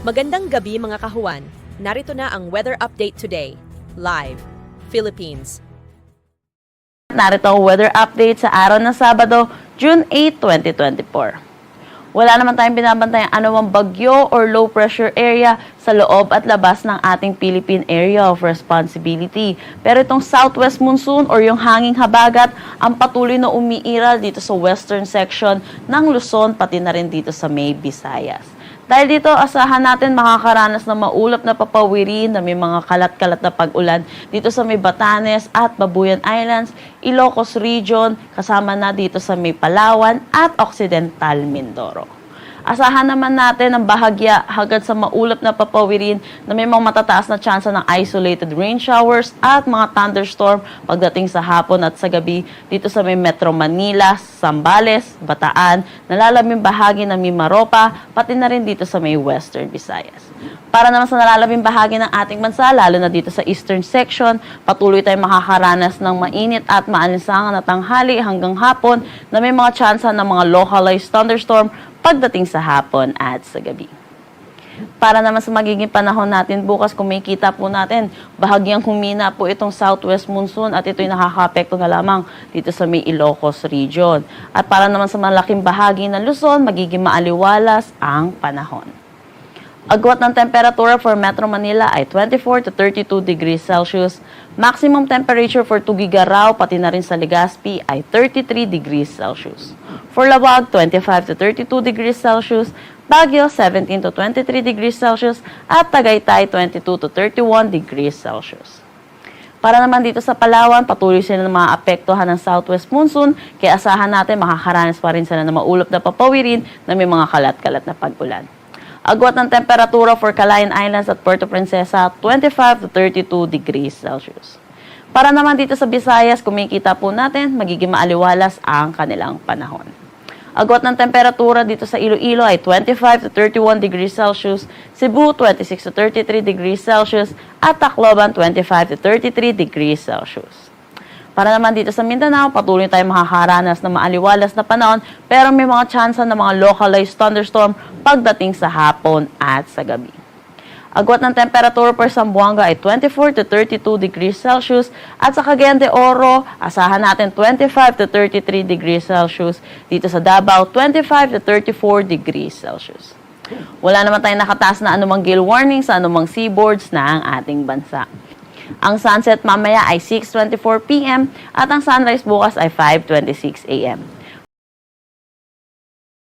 Magandang gabi mga kahuwan. Narito na ang weather update today. Live, Philippines. Narito ang weather update sa araw ng Sabado, June 8, 2024. Wala naman tayong binabantayang anumang bagyo or low pressure area sa loob at labas ng ating Philippine Area of Responsibility. Pero itong southwest monsoon or yung hanging habagat ang patuloy na umiiral dito sa western section ng Luzon pati na rin dito sa May Visayas. Dahil dito, asahan natin makakaranas ng maulap na papawirin na may mga kalat-kalat na pag-ulan dito sa may Batanes at Babuyan Islands, Ilocos Region, kasama na dito sa may Palawan at Occidental Mindoro. Asahan naman natin ang bahagya hanggang sa maulap na papawirin na may mga matataas na tsansa ng isolated rain showers at mga thunderstorm pagdating sa hapon at sa gabi dito sa may Metro Manila, Zambales, Bataan, nalalaming bahagi ng Mimaropa, pati na rin dito sa may Western Visayas. Para naman sa nalalaming bahagi ng ating bansa, lalo na dito sa eastern section, patuloy tayong makakaranas ng mainit at maalinsangan na tanghali hanggang hapon na may mga tsansa ng mga localized thunderstorm pagdating sa hapon at sa gabi. Para naman sa magiging panahon natin bukas, kung makikita po natin, bahagyang humina po itong southwest monsoon at ito'y nakaka-apekto na lamang dito sa may Ilocos region. At para naman sa malaking bahagi ng Luzon, magiging maaliwalas ang panahon. Agwat ng temperatura for Metro Manila ay 24 to 32 degrees Celsius. Maximum temperature for Tugigaraw pati na rin sa Legazpi ay 33 degrees Celsius. For Lawag, 25 to 32 degrees Celsius. Baguio, 17 to 23 degrees Celsius. At Tagaytay, 22 to 31 degrees Celsius. Para naman dito sa Palawan, patuloy sila na maapektuhan ng southwest monsoon, kaya asahan natin makakaranas pa rin sila ng maulap na papawirin na may mga kalat-kalat na pag-ulan. Agwat ng temperatura for Calayan Islands at Puerto Princesa, 25 to 32 degrees Celsius. Para naman dito sa Visayas, kung makikita po natin, magiging maaliwalas ang kanilang panahon. Agwat ng temperatura dito sa Iloilo ay 25 to 31 degrees Celsius, Cebu 26 to 33 degrees Celsius, at Tacloban 25 to 33 degrees Celsius. Para naman dito sa Mindanao, patuloy tayong makakaranas ng maaliwalas na panahon pero may mga tsansa ng mga localized thunderstorm pagdating sa hapon at sa gabi. Agwat ng temperatura for Zamboanga ay 24 to 32 degrees Celsius at sa Cagayan de Oro, asahan natin 25 to 33 degrees Celsius. Dito sa Davao, 25 to 34 degrees Celsius. Wala naman tayong nakataas na anumang gale warning sa anumang seaboards na ang ating bansa. Ang sunset mamaya ay 6:24 p.m. at ang sunrise bukas ay 5:26 a.m.